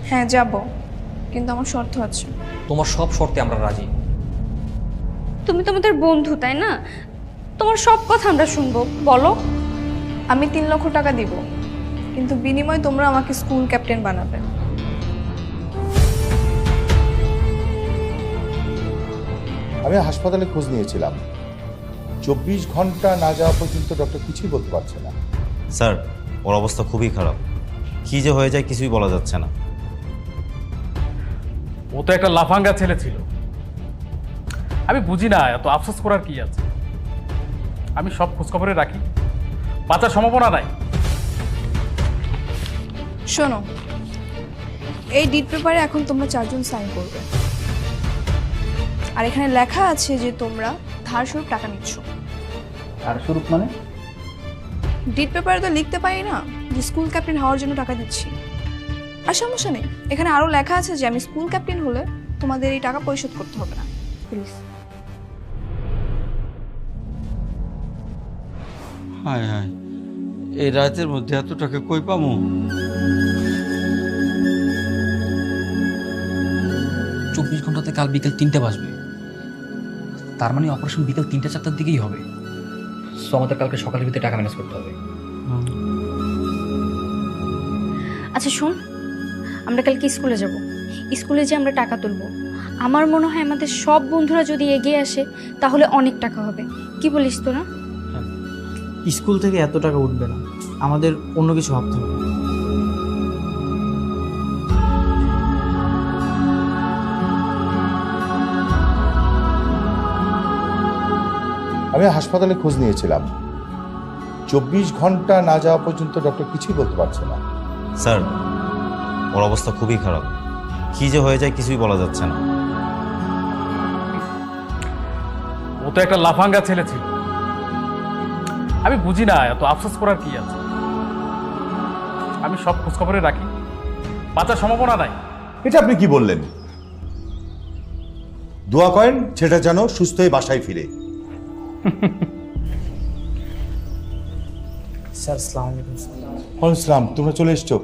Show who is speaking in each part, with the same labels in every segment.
Speaker 1: হ্যাঁ যাব, কিন্তু আমার শর্ত আছে।
Speaker 2: তোমার সব শর্তে আমরা রাজি।
Speaker 3: তুমি তো আমাদের বন্ধু, তাই না? তোমার সব কথা আমরা শুনবো, বলো।
Speaker 1: আমি 3 লক্ষ টাকা দিব, কিন্তু বিনিময়ে তোমরা আমাকে স্কুল ক্যাপ্টেন বানাবে।
Speaker 4: আমি হাসপাতালে খোঁজ নিয়েছিলাম, 24 ঘন্টা না যাওয়া পর্যন্ত ডক্টর কিছুই বলতে পারছে না।
Speaker 5: স্যার, ওর অবস্থা খুবই খারাপ, কী যে হয়ে যায় কিছুই বলা যাচ্ছে না।
Speaker 6: ও তো একটা লাফাঙ্গা ছেলে ছিল, আমি বুঝি না এত আফসোস করার কি আছে। আমি সব খোঁজখবরে রাখি, বাঁচার সম্ভাবনা নাই।
Speaker 1: শোনো, এই ডিড পেপারে এখন তোমরা 4 জন সাইন করবে, আর এখানে লেখা আছে যে তোমরা ধার স্বরূপ টাকা নিচ্ছ।
Speaker 6: আর স্বরূপ মানে?
Speaker 1: ডিড পেপারে তো লিখতে পারি না যে স্কুল ক্যাপ্টেন হওয়ার জন্য টাকা দিচ্ছি। আর সমস্যা নেই, এখানে আরো লেখা আছে যে আমি স্কুল ক্যাপ্টেন হলে তোমাদের এই টাকা পরিশোধ করতে হবে না। প্লিজ।
Speaker 7: হায় হায়, এই রাতের মধ্যে এত টাকা কই পামু?
Speaker 2: 24 ঘন্টাতে কাল বিকেল 3টে বাজবে, তার মানে অপারেশন বিকেল 3টা-4টার দিকেই হবে। সো আমাদের কালকে সকালের ভিতরে টাকা ম্যানেজ করতে হবে।
Speaker 3: আচ্ছা শোন, আমরা কালকে স্কুলে যাব, স্কুলে যে আমরা টাকা তুলবো। আমার মনে হয় আমাদের সব বন্ধুরা যদি এগিয়ে আসে তাহলে অনেক টাকা হবে। কি বলিস তোরা?
Speaker 8: স্কুল থেকে এত টাকা উঠবে না, আমাদের অন্য কিছু ভাবতে হবে।
Speaker 4: আমি হাসপাতালে খোঁজ নিয়েছিলাম, 24 ঘন্টা না যাওয়া পর্যন্ত ডক্টর কিছুই বলতে পারছে না।
Speaker 5: স্যার, ওর অবস্থা খুবই খারাপ, কী যে হয়ে যায় কিছুই বলা যাচ্ছে না।
Speaker 6: ও তো একটা লাফাঙ্গা ছেলে ছিল, আমি বুঝি না এত আফসোস করার কি আছে। আমি সব খোঁজখবরে রাখি, বাঁচার সম্ভাবনা নাই।
Speaker 4: এটা আপনি কি বললেন? দোয়া করেন সেটা যেন সুস্থ হয়ে বাসায় ফিরে।
Speaker 8: স্যার আসসালামু আলাইকুম।
Speaker 4: ওয়ালাইকুম আসসালাম, তোমরা চলে এসছো।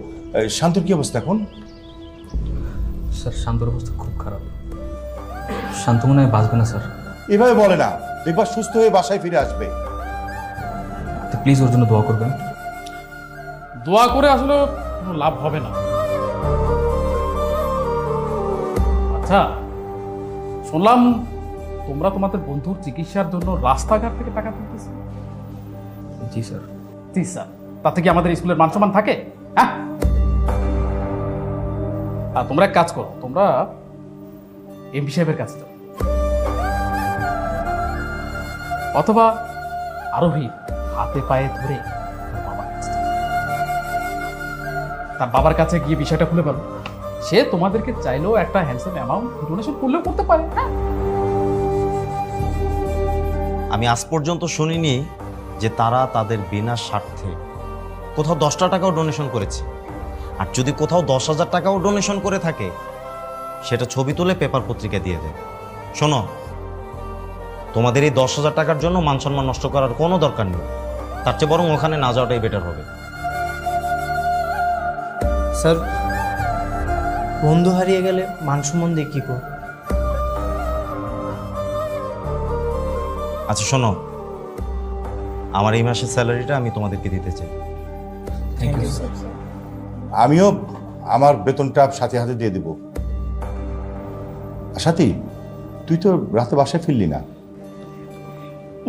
Speaker 4: শান্তর কি অবস্থা এখন?
Speaker 2: স্যার, শান্তর অবস্থা খুব খারাপ, শান্ত মনে হয় বাঁচবে না স্যার।
Speaker 4: এভাবে বলে না, দেখবা সুস্থ হয়ে বাসায় ফিরে আসবে।
Speaker 2: তো প্লিজ ওর জন্য দোয়া করবেন।
Speaker 6: দোয়া করে আসলে কোনো লাভ হবে না। আচ্ছা, শুনলাম তোমরা তোমাদের বন্ধুর চিকিৎসার জন্য রাস্তাঘাট থেকে টাকা তুলতেছো।
Speaker 2: জি স্যার।
Speaker 6: জি স্যার, তাতে কি আমাদের স্কুলের মান সম্মান থাকে? হ্যাঁ, আর তোমরা এক কাজ করো, তোমরা এমপি সাহেবের কাছে যাও, অথবা আরোহী হাতে পায়ে ধরে তার বাবার কাছে যাও। তার বাবার কাছে গিয়ে বিষয়টা খুলে বলো, সে তোমাদেরকে চাইলেও একটা হ্যান্ডসাম অ্যামাউন্ট ডোনেশন করলেও করতে পারে। হ্যাঁ,
Speaker 5: আমি আজ পর্যন্ত শুনিনি যে তারা তাদের বিনা স্বার্থে কোথাও 10টা টাকাও ডোনেশন করেছে। আর যদি কোথাও 10,000 টাকাও ডোনেশন করে থাকে, সেটা ছবি তুলে পেপার পত্রিকায় দিয়ে দেয়। শোনো, তোমাদের এই 10,000 টাকার জন্য মান সম্মান নষ্ট করার কোনো দরকার নেই, তার চেয়ে বরং ওখানে না যাওয়াটাই বেটার হবে।
Speaker 8: স্যার, বন্ধু হারিয়ে গেলে মান সম্মান দিয়ে কি করব?
Speaker 5: আচ্ছা শোনো, আমার এই মাসের স্যালারিটা আমি তোমাদেরকে দিতে চাই।
Speaker 8: Thank you sir.
Speaker 4: আমিও আমার বেতনটা সাথে হাতে দিয়ে দেব। সাথী, তুই তো রাতে বাসায় ফিরলি না।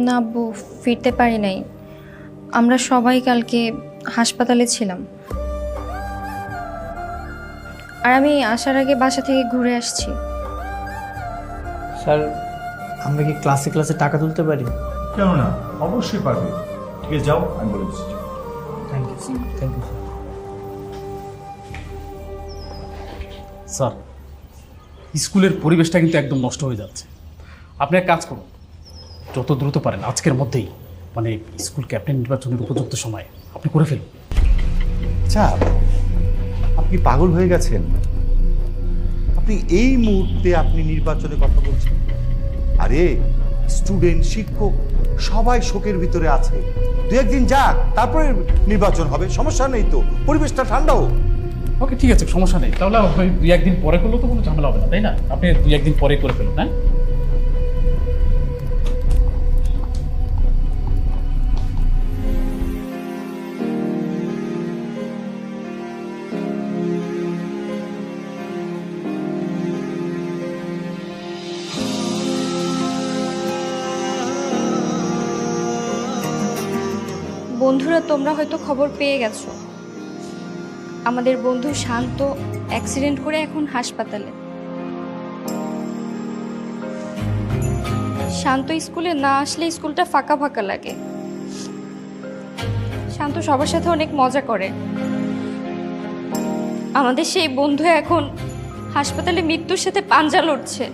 Speaker 3: না আব্বু, ফিরতে পারি নাই। আমরা সবাই কালকে হাসপাতালে ছিলাম, আর আমি আসার আগে বাসা থেকে ঘুরে আসছি।
Speaker 8: স্যার, আমরা কি ক্লাসে ক্লাসে টাকা তুলতে পারি?
Speaker 4: কেন না, অবশ্যই পারবে। ঠিক আছে, যাও, আমি বলে দিচ্ছি।
Speaker 8: Thank you sir. Thank you sir.
Speaker 6: Sir, স্কুলের পরিবেশটা কিন্তু একদম নষ্ট হয়ে যাচ্ছে। আপনি এক কাজ করুন, যত দ্রুত পারেন আজকের মধ্যেই, মানে স্কুল ক্যাপ্টেন নির্বাচনের উপযুক্ত সময় আপনি করে ফেলুন।
Speaker 4: আচ্ছা, আপনি পাগল হয়ে গেছেন? আপনি এই মুহূর্তে আপনি নির্বাচনের কথা বলছেন? আরে স্টুডেন্ট, শিক্ষক সবাই শোকের ভিতরে আছে। 2-1 দিন যাক, তারপরে নির্বাচন হবে, সমস্যা নেই তো, পরিবেশটা ঠান্ডা হোক।
Speaker 6: ওকে ঠিক আছে, সমস্যা নেই। তাহলে ওই 2-1 দিন পরে করলেও তো কোনো ঝামেলা হবে না, তাই না? আপনি 2-1 দিন পরে করে ফেলুন, হ্যাঁ?
Speaker 3: বন্ধুরা, তোমরা হয়তো খবর পেয়ে গেছো, আমাদের বন্ধু শান্ত অ্যাক্সিডেন্ট করে এখন হাসপাতালে। শান্ত স্কুলে না আসলে স্কুলটা ফাঁকা ফাঁকা লাগে। শান্ত সবার সাথে অনেক মজা করে। আমাদের সেই বন্ধু এখন হাসপাতালে মৃত্যুর সাথে পাঞ্জা লড়ছে।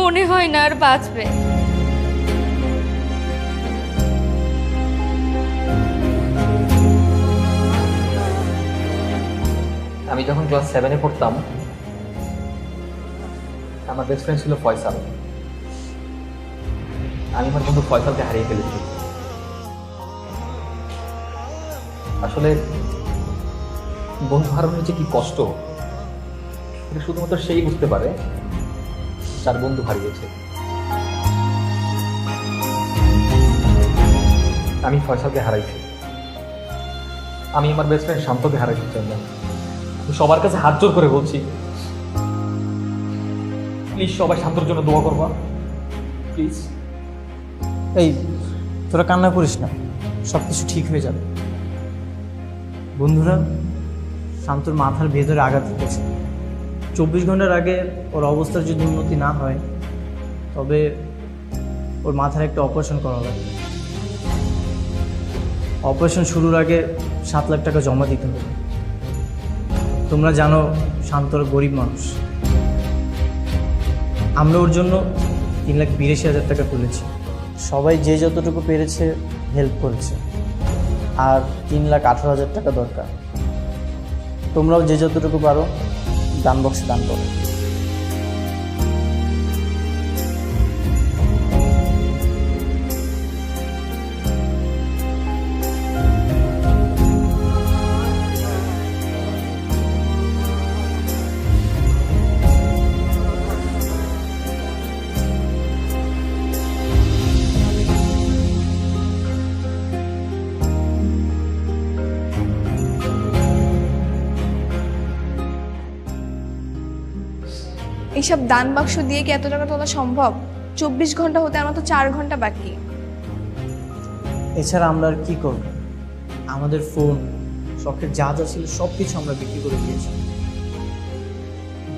Speaker 3: মনে হয় না আর বাঁচবে।
Speaker 2: আমি যখন ক্লাস 7-এ পড়তাম, আমার বেস্ট ফ্রেন্ড ছিল ফয়সাল। আমি আমার বন্ধু ফয়সালকে হারিয়ে ফেলেছি। আসলে বন্ধু হারানোর যে কি কষ্ট, এটা শুধুমাত্র সেই বুঝতে পারে যার বন্ধু হারিয়েছে। আমি ফয়সালকে হারাইছি, আমি আমার বেস্ট ফ্রেন্ড শান্তকে হারাইতে চাই না। সবার কাছে হাত জোর করে বলছি, প্লিজ সবাই শান্তর জন্য দোয়া করবা, প্লিজ।
Speaker 8: এই, তোরা কান্না করিস না, সব কিছু ঠিক হয়ে যাবে। বন্ধুরা, শান্তর মাথার ভেতরে আঘাত লেগেছে। 24 ঘন্টার আগে ওর অবস্থার যদি উন্নতি না হয়, তবে ওর মাথার একটা অপারেশন করা লাগবে। অপারেশন শুরুর আগে 7 লাখ টাকা জমা দিতে হবে। তোমরা জানো শান্তর গরিব মানুষ। আমরা ওর জন্য 3,82,000 টাকা তুলেছি। সবাই যে যতটুকু পেরেছে হেল্প করেছে, আর 3,18,000 টাকা দরকার। তোমরাও যে যতটুকু পারো দান বক্সে দান করো।
Speaker 1: এইসব দান বাক্স দিয়ে কি এত টাকা তোলা সম্ভব? 24 ঘন্টা হতে আমার তো 4 ঘন্টা বাকি।
Speaker 8: এছাড়া আমরা আর কি করব? আমাদের ফোন, শখের যা যা ছিল সব কিছু আমরা বিক্রি করে দিয়েছি।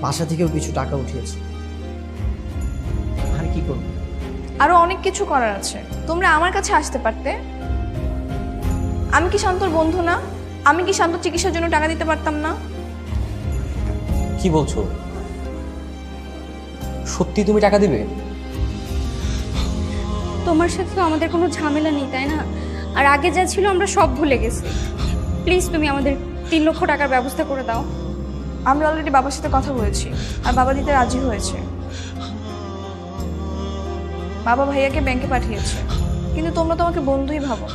Speaker 8: বাসা থেকেও কিছু টাকা উঠিয়েছি। আর কি করব?
Speaker 1: আরো অনেক কিছু করার আছে। তোমরা আমার কাছে আসতে পারতে। আমি কি শান্তর বন্ধু না? আমি কি শান্তর চিকিৎসার জন্য টাকা দিতে পারতাম না?
Speaker 2: কি বলছো? সত্যি তুমি টাকা দিবে?
Speaker 3: তোমার সাথে তো আমাদের কোনো ঝামেলা নেই, তাই না? আর আগে যা ছিল আমরা সব ভুলে গেছি। প্লিজ তুমি আমাদের 3 লক্ষ টাকার ব্যবস্থা করে দাও।
Speaker 1: আমি অলরেডি বাবার সাথে কথা বলেছি, আর বাবা দিতে রাজি হয়েছে। বাবা ভাইয়াকে ব্যাংকে পাঠিয়েছে, কিন্তু তোমরা তো আমাকে বন্ধুই ভাবো।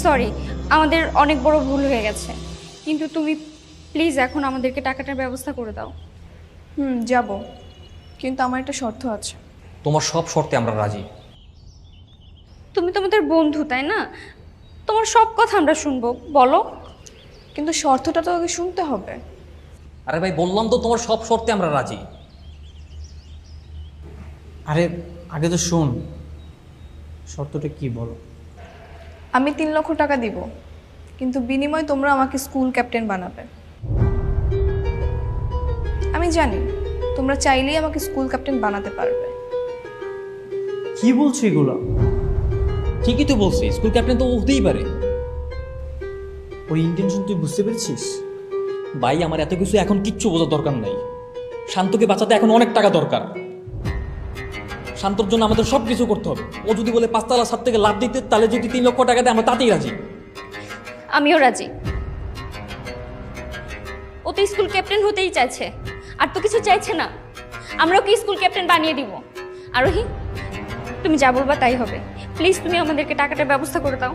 Speaker 3: সরি, আমাদের অনেক বড় ভুল হয়ে গেছে, কিন্তু তুমি প্লিজ এখন আমাদেরকে টাকাটার ব্যবস্থা করে দাও।
Speaker 1: যাব, কিন্তু আমার একটা শর্ত আছে।
Speaker 2: তোমার সব শর্তে আমরা রাজি।
Speaker 3: তুমি তো আমাদের বন্ধু, তাই না? তোমার সব কথা আমরা শুনবো, বলো।
Speaker 1: কিন্তু শর্তটা তো আগে শুনতে হবে।
Speaker 2: আরে ভাই, বললাম তো তোমার সব শর্তে আমরা রাজি।
Speaker 8: আরে আগে তো শোন, শর্তটা কি বলো।
Speaker 1: আমি 3 লক্ষ টাকা দিব, কিন্তু বিনিময়ে তোমরা আমাকে স্কুল ক্যাপ্টেন বানাবে। আমি জানি তোমরা চাইলেই আমাকে স্কুল ক্যাপ্টেন বানাতে পারবে।
Speaker 8: কি বলছো এগুলো?
Speaker 2: ঠিকই তো বলছি, স্কুল ক্যাপ্টেন তো হতেই পারে।
Speaker 8: ওই ইন্টেনশন তুই বুঝতে পেরেছিস?
Speaker 2: ভাই, আমার এত কিছু এখন কিচ্ছু বোঝার দরকার নাই। শান্তকে বাঁচাতে এখন অনেক টাকা দরকার। শান্তর জন্য আমাদের সব কিছু করতে হবে। ও যদি বলে 5 তলা ছাদ থেকে লাভ দিতে, তাহলে যদি 3 লক্ষ টাকা দেয় আমরা তাতেই রাজি।
Speaker 3: আমিও রাজি। ও তো স্কুল ক্যাপ্টেন হতেই চাইছে, আর তো কিছু চাইছে না। আমরাও কি স্কুল ক্যাপ্টেন বানিয়ে দিব। আরোহী, তুমি যা বলবা তাই হবে। প্লিজ তুমি আমাদেরকে টাকাটার ব্যবস্থা করে দাও।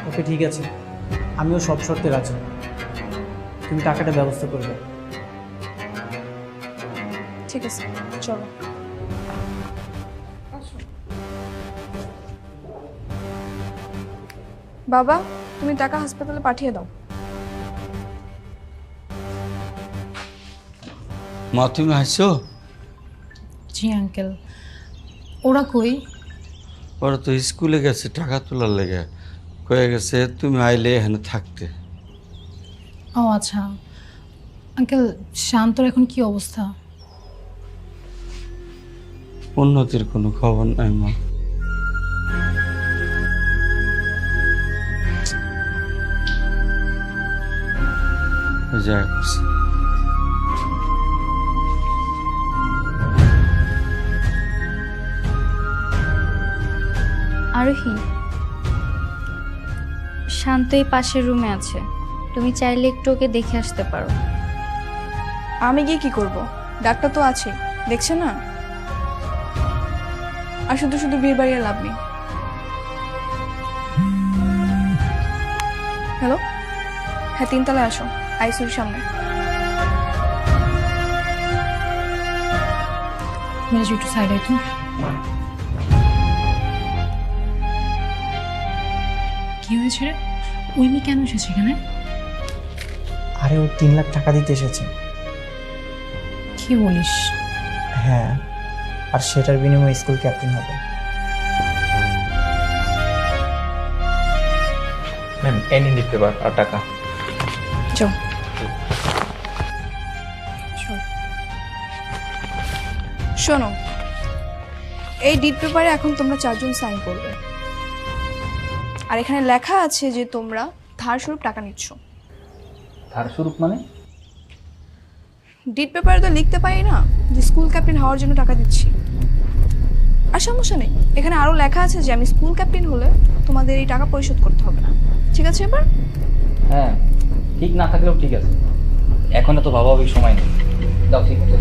Speaker 8: ওকে ঠিক আছে, আমিও সব শর্তে রাজি। তুমি টাকাটা ব্যবস্থা করে দাও।
Speaker 1: ঠিক আছে, চলো। বাবা, তুমি টাকা হাসপাতালে পাঠিয়ে দাও।
Speaker 7: মা তুমি আসছো?
Speaker 9: জি আঙ্কেল। ওরা কই?
Speaker 7: ওরা তো স্কুলে গেছে টাকা তোলার লেগে, কয়ে গেছে তুমি আইলে এখানে থাকতে।
Speaker 9: ও আচ্ছা। আঙ্কেল, শান্তর এখন কি অবস্থা?
Speaker 7: উন্নতির কোনো খবর নাই মা। যাই হোক,
Speaker 3: আরোহী, শান্ত এই পাশের রুমে আছে, তুমি চাইলে একটু ওকে দেখে আসতে পারো।
Speaker 1: আমি গিয়ে কি করব? ডাক্তার তো আছে, দেখছে না? আর শুধু শুধু ভিড় বাড়িয়ে লাভ নেই। হ্যালো, হ্যাঁ 3 তলায় আসো, আইসিইউর সামনে।
Speaker 9: মেরে একটু সাইডে তো। কি হয়েছে রে? ওই মেয়ে কেন এসেছে এখানে?
Speaker 8: আরে ও 3 লাখ টাকা দিতে এসেছে।
Speaker 9: কি বলিস?
Speaker 8: হ্যাঁ, আর সেটার বিনিময়ে স্কুল ক্যাপ্টেন হবে।
Speaker 10: ম্যাম এই নিন পেপার আর টাকা।
Speaker 1: চল। শোনো, এই ডিড পেপারে এখন তোমরা 4 জন সাইন করবে। আর এখানে লেখা আছে যে তোমরা ধার স্বরূপ টাকা নিচ্ছ।
Speaker 2: ধার স্বরূপ মানে?
Speaker 1: ডিড পেপারে তো লিখতে পারি না যে স্কুল ক্যাপ্টেন হওয়ার জন্য টাকা দিচ্ছি। আর সমস্যা নেই, এখানে আরও লেখা আছে যে আমি স্কুল ক্যাপ্টেন হলে তোমাদের এই টাকা পরিশোধ করতে হবে না। ঠিক আছে এবার?
Speaker 2: হ্যাঁ, ঠিক না থাকলেও ঠিক আছে, এখন তো ভাবাভাবি সময় নেই। দাও, ঠিক আছে।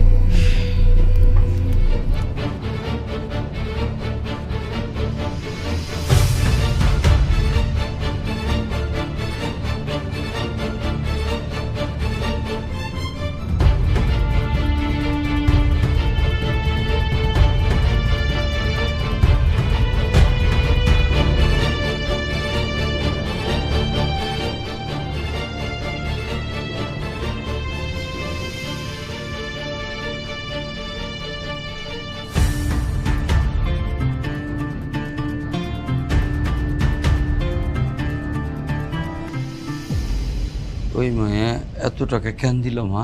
Speaker 7: ওই মায়া এত টাকা কেন দিল মা?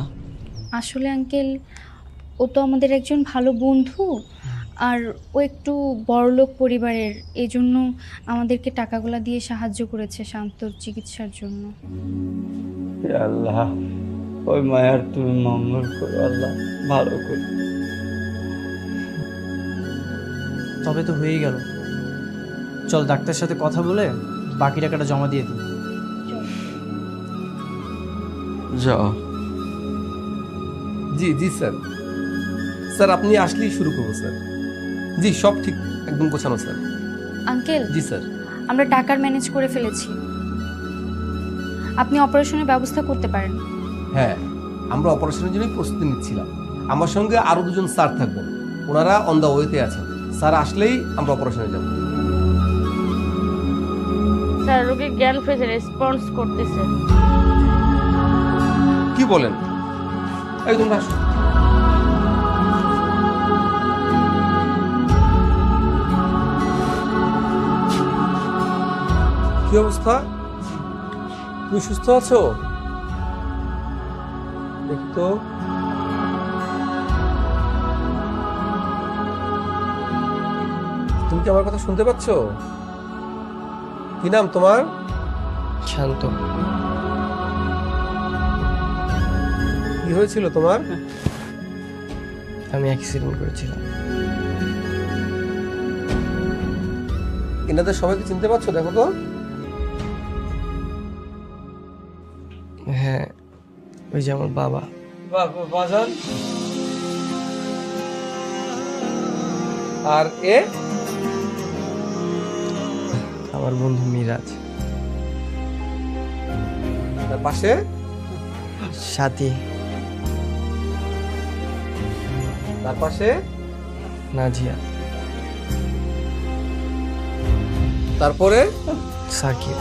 Speaker 3: আসলে আঙ্কেল, ও তো আমাদের একজন ভালো বন্ধু, আর ও একটু বড়লোক পরিবারের, এই জন্য আমাদেরকে টাকাগুলা দিয়ে সাহায্য করেছে শান্তর চিকিৎসার জন্য।
Speaker 7: হে আল্লাহ, ওই মায়ার তুমি মঙ্গল করো আল্লাহ, ভালো করো।
Speaker 8: তবে তো হয়েই গেল। চল ডাক্তারের সাথে কথা বলে বাকি টাকাটা জমা দিয়ে দিই।
Speaker 7: যাও।
Speaker 10: জি জি স্যার, স্যার আপনি আসলেই শুরু করবো স্যার। জি সব ঠিক একদম গোছানো স্যার।
Speaker 3: আঙ্কেল,
Speaker 10: জি স্যার।
Speaker 3: আমরা টাকার ম্যানেজ করে ফেলেছি, আপনি অপারেশনের ব্যবস্থা করতে পারেন।
Speaker 10: হ্যাঁ, আমরা অপারেশনের জন্যই প্রস্তুতি নিচ্ছিলাম। আমার সঙ্গে আরো 2 জন স্যার থাকবেন, ওনারা অন দ্য ওয়েতে আছেন। স্যার আসলেই আমরা অপারেশনে যাব।
Speaker 11: স্যার রোগীর জ্ঞান ফ্রেজে রেসপন্স করতেছে।
Speaker 10: কি বলেন? এই তোমরা আসো। কি অবস্থা? তুমি সুস্থ আছো? দেখি তো। তুমি কি আমার কথা শুনতে পাচ্ছ? কি নাম তোমার?
Speaker 8: শান্ত।
Speaker 10: কি হয়েছিল তোমার?
Speaker 8: আমি অ্যাক্সিডেন্ট করেছিলাম।
Speaker 10: এনাদের সবাইকে চিনতে পারছো? দেখো তো।
Speaker 8: হ্যাঁ, ওই যে আমার বাবা।
Speaker 10: বাজান। আর এ
Speaker 12: আমার বন্ধু মিরাজ।
Speaker 10: তার পাশে
Speaker 12: সাথী।
Speaker 10: তার পাশে
Speaker 12: নাজিয়া।
Speaker 10: তারপরে
Speaker 12: সাকিব।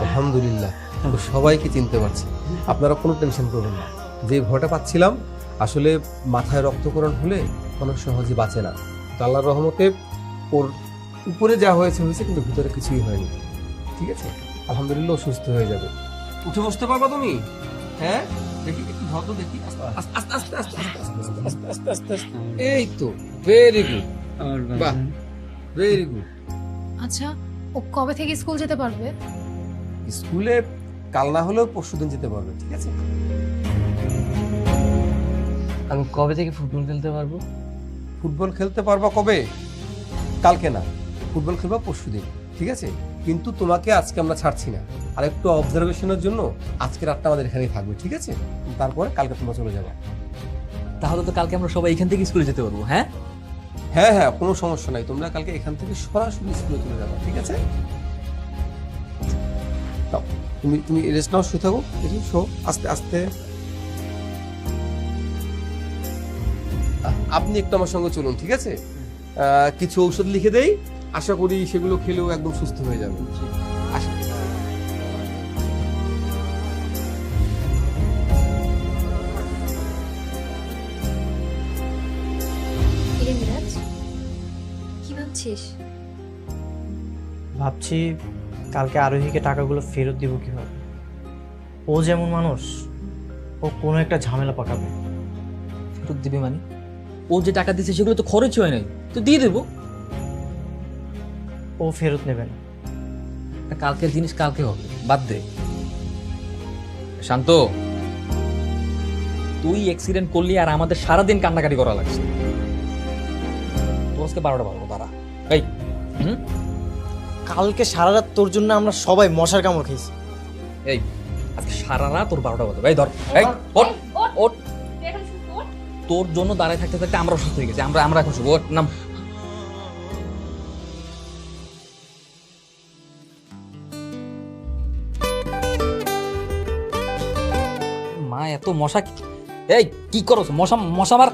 Speaker 10: আলহামদুলিল্লাহ, তো সবাইকে চিনতে পারছি। আপনারা কোনো টেনশন করবেন না। যে ভয়টা পাচ্ছিলাম, আসলে মাথায় রক্তক্ষরণ হলে মানুষ সহজে বাঁচে না। তো আল্লাহর রহমতে ওর উপরে যা হয়েছে হয়েছে, কিন্তু ভিতরে কিছুই হয়নি। ঠিক আছে, আলহামদুলিল্লাহ ও সুস্থ হয়ে যাবে। উঠে বসতে পারবা তুমি? হ্যাঁ, দেখি একটু ধর তো দেখি। আস্তে আস্তে আস্তে আস্তে আস্তে আস্তে আস্তে আস্তে আস্তে। এই তো, ভেরি গুড, বাহ, ভেরি গুড।
Speaker 9: আচ্ছা, ও কবে থেকে স্কুল যেতে পারবে?
Speaker 10: স্কুলে কাল না হলেও পরশুদিন যেতে পারবে। ঠিক আছে।
Speaker 12: আমি কবে থেকে ফুটবল খেলতে পারবো?
Speaker 10: ফুটবল খেলতে পারবা কবে? কালকে না, ফুটবল খেলবা পরশুদিন। ঠিক আছে, কিন্তু তোমাকে আজকে আমরা ছাড়ছি না। আর একটু অবজারভেশনের জন্য আজকে রাতটা আমাদের এখানেই থাকবে। ঠিক আছে, তারপরে কালকে তোমরা চলে যাবা।
Speaker 2: তাহলে তো কালকে আমরা সবাই এখান থেকে স্কুলে যেতে পারবো। হ্যাঁ
Speaker 10: হ্যাঁ হ্যাঁ, কোনো সমস্যা নাই। তোমরা কালকে এখান থেকে সরাসরি স্কুলে চলে যাবা। ঠিক আছে, নাও, তুমি তুমি রেস্ট নাও, শুয়ে থাকো। দেখি শো, আস্তে আস্তে। আপনি একটু আমার সঙ্গে চলুন। ঠিক আছে, কিছু ঔষধ লিখে দেই, আশা করি সেগুলো খেলেও একদম সুস্থ হয়ে যাবে। আসুন।
Speaker 3: মিরাজ, কি ভাবছিস?
Speaker 8: ভাবছি কালকে আরোহীকে টাকাগুলো ফেরত দিব কিভাবে। ও যেমন মানুষ, ও কোনো একটা ঝামেলা পাকাবে।
Speaker 2: ফেরত দিবে মানে? ও যে টাকা দিচ্ছে সেগুলো তো খরচ হয় নাই, তো দিয়ে দেবো।
Speaker 8: ও ফেরত নেবে না।
Speaker 2: কালকের জিনিস কালকে হবে, বাদ দে। শান্ত, তুই অ্যাক্সিডেন্ট করলি আর আমাদের সারাদিন কান্নাকাটি করা লাগছে। তোর আজকে 12টা বাজবো, দাঁড়া। এই
Speaker 8: কালকে সারা রাত তোর জন্য আমরা সবাই মশার কামড় খেয়েছি।
Speaker 2: এই আজকে সারা রাত তোর 12টা বাজবে। এই ধর, এই ওঠ ওঠ। তোর জন্য দাঁড়ায় থাকতে থাকতে আমরা অসুস্থ হয়ে গেছি। আমরা এখন শুভ। ওঠ, নাম। মা, এত মশা! এই কি করছ? মশা মশা মার।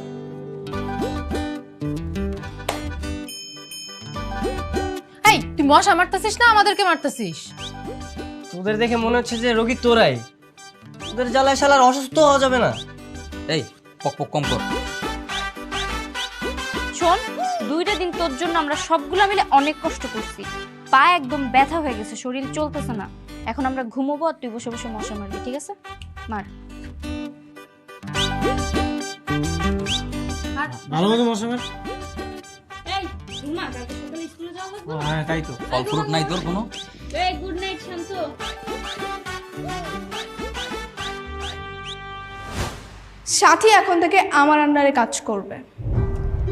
Speaker 9: এই, তুই মশা মারতেছিস না আমাদেরকে মারতেছিস?
Speaker 12: তোদের দেখে মনে হচ্ছে যে রোগী তোরাই। তোদের জ্বালায় শালার অসুস্থ হওয়া যাবে না।
Speaker 2: এই পক পক কম কর।
Speaker 11: শোন, 2টা দিন তোর জন্য আমরা সবগুলা মিলে অনেক কষ্ট করছি। পা একদম ব্যথা হয়ে গেছে, শরীর চলতেছে না। এখন আমরা ঘুমোবো আর তুই বসে বসে মশা মারবি। ঠিক আছে, মার।
Speaker 8: ভালো মতো মশা মার।
Speaker 11: এই ঘুমা, কালকে সকালে স্কুলে যাওয়া লাগবে।
Speaker 8: হ্যাঁ, তাই তো।
Speaker 2: ফল ফ্রুট নাই তোর কোনো?
Speaker 11: এই গুড নাইট শান্ত।
Speaker 1: সাথী এখন থেকে আমার আন্ডারে কাজ করবে।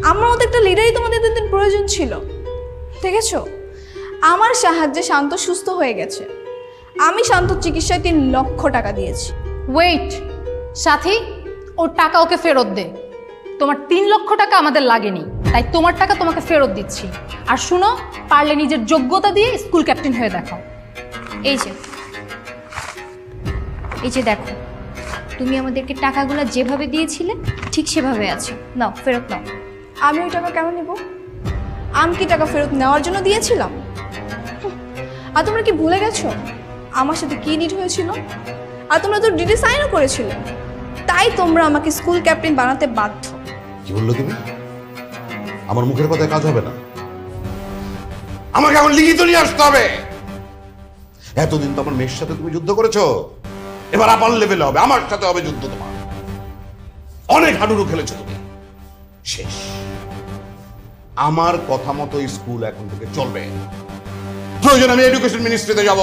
Speaker 1: আমার মতো একটা লিডারই তোমাদের দুদিন প্রয়োজন ছিল। দেখেছো, আমার সাহায্যে শান্ত সুস্থ হয়ে গেছে। আমি শান্তর চিকিৎসায় 3 লক্ষ টাকা দিয়েছি।
Speaker 9: ওয়েট, সাথী, ওর টাকা ওকে ফেরত দে। তোমার 3 লক্ষ টাকা আমাদের লাগেনি, তাই তোমার টাকা তোমাকে ফেরত দিচ্ছি। আর শুনো, পারলে নিজের যোগ্যতা দিয়ে স্কুল ক্যাপ্টেন হয়ে দেখাও।
Speaker 3: এই যে দেখো, তুমি আমাদেরকে টাকাগুলো যেভাবে দিয়েছিলে ঠিক সেভাবে আছে। নাও, ফেরত নাও।
Speaker 1: আমি ওই টাকা কেন নেব? আমি কি টাকা ফেরত নেওয়ার জন্য দিয়েছিলাম? আর তোমরা কি ভুলে গেছো আমার সাথে কি ডিড হয়েছিল? আর তোমরা তো ডিডে সাইনও করেছিলে। তাই তোমরা আমাকে স্কুল ক্যাপ্টেন বানাতে বাধ্য।
Speaker 4: কি বললো তুমি? আমার মুখের কথায় কাজ হবে না। আমাকে এখন লিখিত নিয়ে আসতে হবে। এতদিন তো আমার মেয়ের সাথে তুমি যুদ্ধ করেছো, এবার আপার লেভেলে হবে, আমার সাথে হবে যুদ্ধ তোমার। অনেক হাডুডু খেলেছো তুমি, শেষ। আমার কথা মতো স্কুল এখন থেকে চলবে। প্রয়োজন আমি এডুকেশন মিনিস্ট্রিতে যাব।